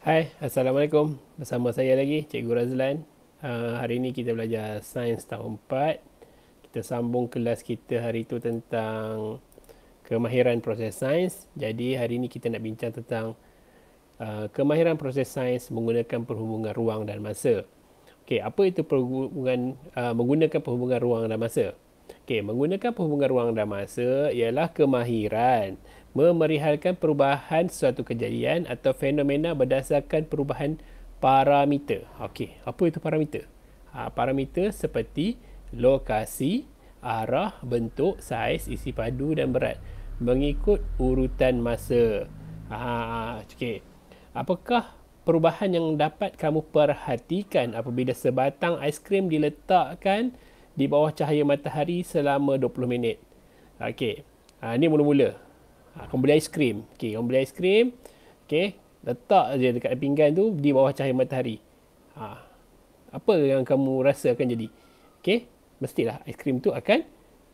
Hai, Assalamualaikum. Bersama saya lagi, Cikgu Razlan. Hari ini kita belajar Sains tahun 4. Kita sambung kelas kita hari itu tentang kemahiran proses sains. Jadi hari ini kita nak bincang tentang kemahiran proses sains menggunakan perhubungan ruang dan masa. Okey, apa itu menggunakan perhubungan ruang dan masa? Okey, menggunakan perhubungan ruang dan masa ialah kemahiran memerihalkan perubahan suatu kejadian atau fenomena berdasarkan perubahan parameter. Okey, apa itu parameter? Parameter seperti lokasi, arah, bentuk, saiz, isi padu dan berat mengikut urutan masa. Okey. Apakah perubahan yang dapat kamu perhatikan apabila sebatang aiskrim diletakkan di bawah cahaya matahari selama 20 minit? Okey. Ini mula-mula. Kamu beli aiskrim. Okey, kamu beli aiskrim. Okey, letak je dekat pinggan tu di bawah cahaya matahari. Ha, apa yang kamu rasa akan jadi? Okey, mestilah aiskrim tu akan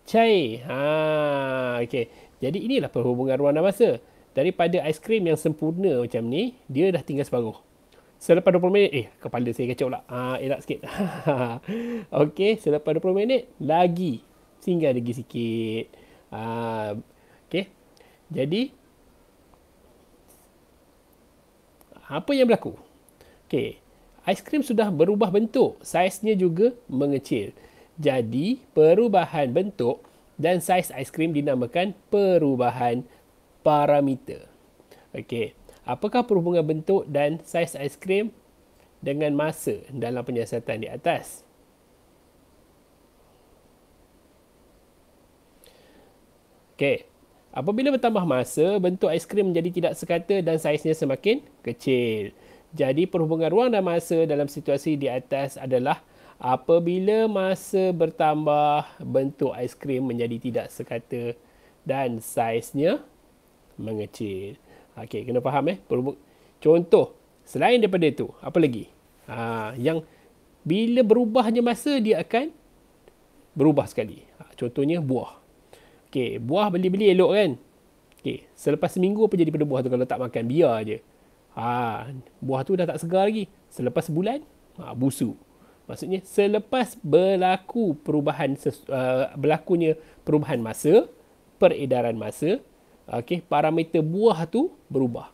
cair. Okey. Jadi inilah perhubungan ruang dan masa. Daripada aiskrim yang sempurna macam ni, dia dah tinggal separuh. Selepas 20 minit, kepala saya kacau pula. Elak sikit. Okey, selepas 20 minit, lagi. Tinggal lagi sikit. Okey. Jadi, apa yang berlaku? Okey, aiskrim sudah berubah bentuk. Saiznya juga mengecil. Jadi, perubahan bentuk dan saiz aiskrim dinamakan perubahan parameter. Okey, apakah perhubungan bentuk dan saiz aiskrim dengan masa dalam penyiasatan di atas? Okey, apabila bertambah masa, bentuk aiskrim menjadi tidak sekata dan saiznya semakin kecil. Jadi perhubungan ruang dan masa dalam situasi di atas adalah apabila masa bertambah, bentuk aiskrim menjadi tidak sekata dan saiznya mengecil. Okey, kena faham Contoh, selain daripada itu, apa lagi? Yang bila berubahnya masa, dia akan berubah sekali. Contohnya buah. Okey, buah beli-beli elok kan? Okey, selepas seminggu apa jadi pada buah tu kalau tak makan? Biar je. Buah tu dah tak segar lagi. Selepas sebulan, busuk. Maksudnya selepas berlakunya perubahan masa, peredaran masa, okey, parameter buah tu berubah.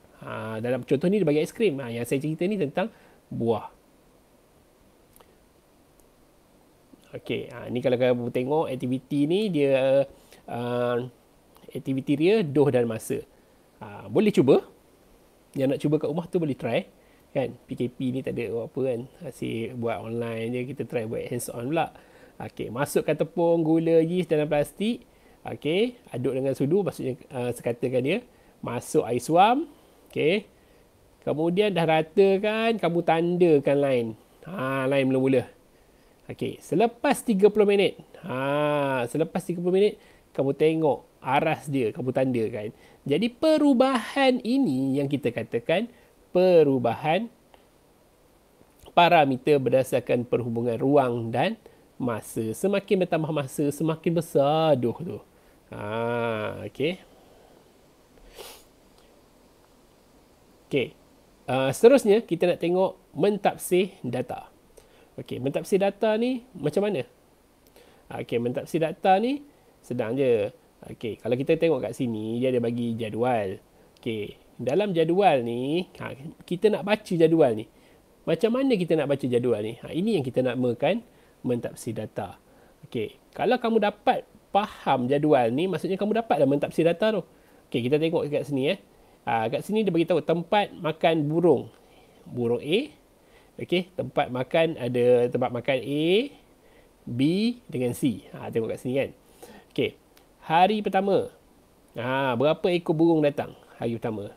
Dalam contoh ni dia bagi aiskrim. Yang saya cerita ni tentang buah. Okey, ni kalau kamu tengok aktiviti ni dia aktiviti dia doh dan masa. Boleh cuba. Yang nak cuba kat rumah tu boleh try. Kan, PKP ni tak ada apa kan. Asyik buat online je, kita try buat hands on pula. Okey, masukkan tepung, gula, yeast dalam plastik. Okey, aduk dengan sudu, maksudnya sekatakan dia. Masuk air suam. Okey. Kemudian dah rata kan, kamu tandakan line. Line mula-mula. Okey, selepas 30 minit. Selepas 30 minit, kamu tengok aras dia, kamu tandakan. Jadi perubahan ini yang kita katakan perubahan parameter berdasarkan perhubungan ruang dan masa. Semakin bertambah masa, semakin besar doh tu. Okey. Okey. Seterusnya, kita nak tengok mentafsir data. Okey, mentafsir data ni macam mana? Okey, mentafsir data ni sedang je. Okey, kalau kita tengok kat sini, dia ada bagi jadual. Okey, dalam jadual ni, kita nak baca jadual ni. Macam mana kita nak baca jadual ni? Ini yang kita nak namakan mentafsir data. Okey, kalau kamu dapat faham jadual ni, maksudnya kamu dapat dah mentafsir data tu. Okey, kita tengok kat sini kat sini dia beritahu tempat makan burung. Burung A. Okey, tempat makan ada tempat makan A, B dengan C. Tengok kat sini kan. Okey. Hari pertama. Berapa ekor burung datang hari pertama?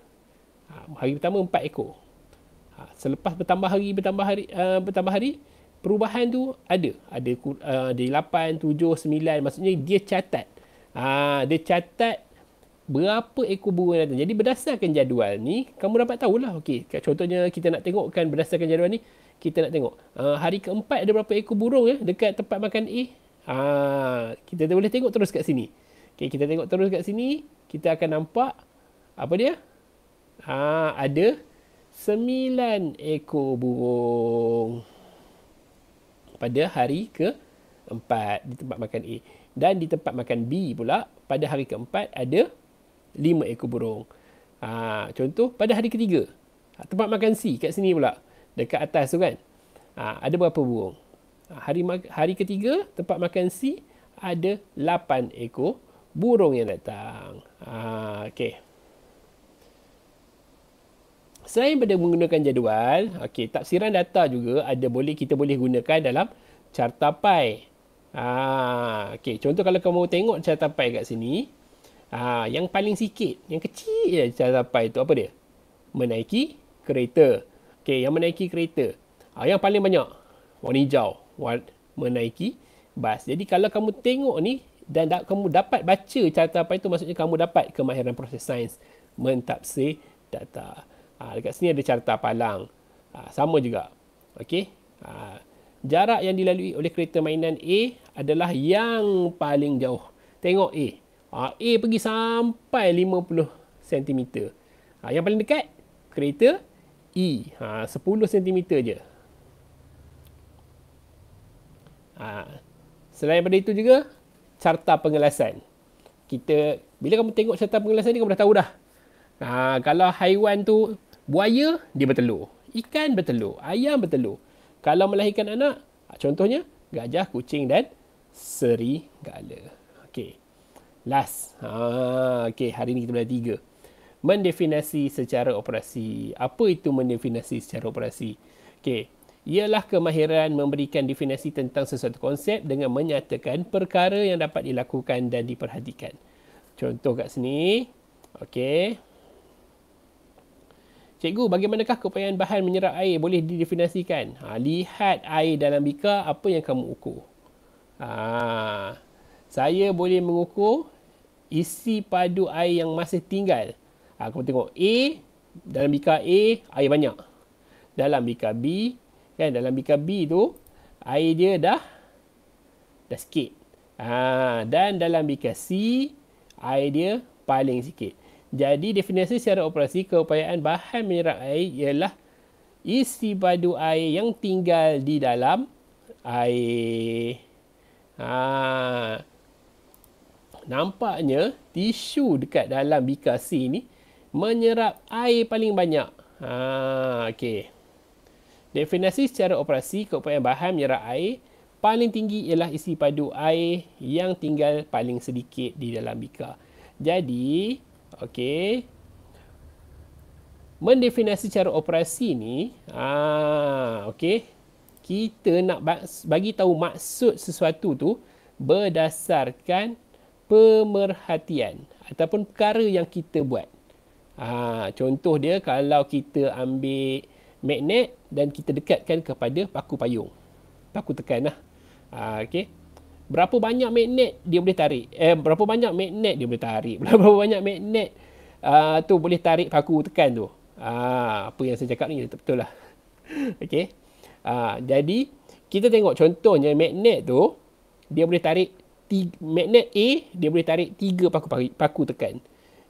Hari pertama 4 ekor. Selepas bertambah hari, perubahan tu ada. Ada 8, 7, 9. Maksudnya dia catat. Dia catat berapa ekor burung yang datang. Jadi berdasarkan jadual ni, kamu dapat tahulah. Okey, contohnya kita nak tengokkan berdasarkan jadual ni, kita nak tengok hari keempat ada berapa ekor burung dekat tempat makan A. Kita boleh tengok terus kat sini. Okey, kita tengok terus kat sini, kita akan nampak apa dia? Ada 9 ekor burung pada hari keempat di tempat makan A. Dan di tempat makan B pula, pada hari keempat ada 5 ekor burung. Contoh, pada hari ketiga, tempat makan C kat sini pula, dekat atas tu kan, ada berapa burung? Hari ketiga, tempat makan C, ada 8 ekor burung yang datang. Okey. Selain pada menggunakan jadual, tafsiran data juga kita boleh gunakan dalam carta pie. Contoh kalau kamu tengok carta pie kat sini, yang paling sikit, yang kecil je carta pie tu apa dia? Menaiki kereta. Yang menaiki kereta. Yang paling banyak, warna hijau, menaiki bas. Jadi kalau kamu tengok ni dan kamu dapat baca carta pie tu, maksudnya kamu dapat kemahiran proses sains mentafsir data. Dekat sini ada carta palang. Sama juga. Okey. Jarak yang dilalui oleh kereta mainan A adalah yang paling jauh. Tengok A. A pergi sampai 50 cm. Yang paling dekat, kereta E. 10 cm je. Selain daripada itu juga, carta pengelasan. Bila kamu tengok carta pengelasan ni, kamu dah tahu dah. Kalau haiwan tu, buaya, dia bertelur. Ikan bertelur. Ayam bertelur. Kalau melahirkan anak, contohnya, gajah, kucing dan serigala. Okey. Last. Hari ni kita belajar 3. Mendefinisi secara operasi. Apa itu mendefinisi secara operasi? Ialah kemahiran memberikan definisi tentang sesuatu konsep dengan menyatakan perkara yang dapat dilakukan dan diperhatikan. Contoh kat sini. Cikgu, bagaimanakah keupayaan bahan menyerap air boleh didefinisikan? Lihat air dalam bikar, apa yang kamu ukur? Saya boleh mengukur isi padu air yang masih tinggal. Kamu tengok A, dalam bikar A, air banyak. Dalam bikar B, dalam bikar B tu, air dia dah sikit. Dan dalam bikar C, air dia paling sikit. Jadi definisi secara operasi keupayaan bahan menyerap air ialah isi padu air yang tinggal di dalam air. Nampaknya tisu dekat dalam bikar C ni menyerap air paling banyak. Definisi secara operasi keupayaan bahan menyerap air paling tinggi ialah isi padu air yang tinggal paling sedikit di dalam bikar. Jadi, mendefinisi secara operasi ni, kita nak bagi tahu maksud sesuatu tu berdasarkan pemerhatian ataupun perkara yang kita buat. Contoh dia, kalau kita ambil magnet dan kita dekatkan kepada paku payung. Paku tekan lah. Berapa banyak magnet dia boleh tarik? Berapa banyak magnet dia boleh tarik? Berapa banyak magnet tu boleh tarik paku tekan tu? Apa yang saya cakap ni betul lah. Jadi, kita tengok contohnya magnet tu, dia boleh tarik, magnet A, dia boleh tarik 3 paku tekan.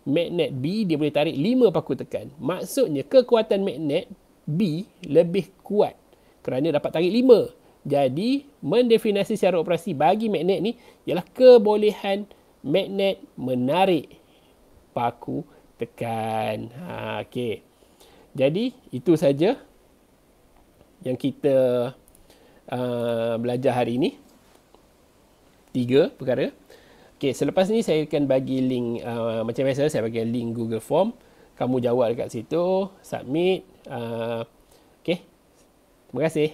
Magnet B, dia boleh tarik 5 paku tekan. Maksudnya, kekuatan magnet B lebih kuat kerana dapat tarik 5. Jadi, mendefinisi secara operasi bagi magnet ni ialah kebolehan magnet menarik paku tekan. Jadi, itu saja yang kita belajar hari ini. 3 perkara. Selepas ni saya akan bagi link, macam biasa saya bagi link Google Form. Kamu jawab dekat situ, submit. Terima kasih.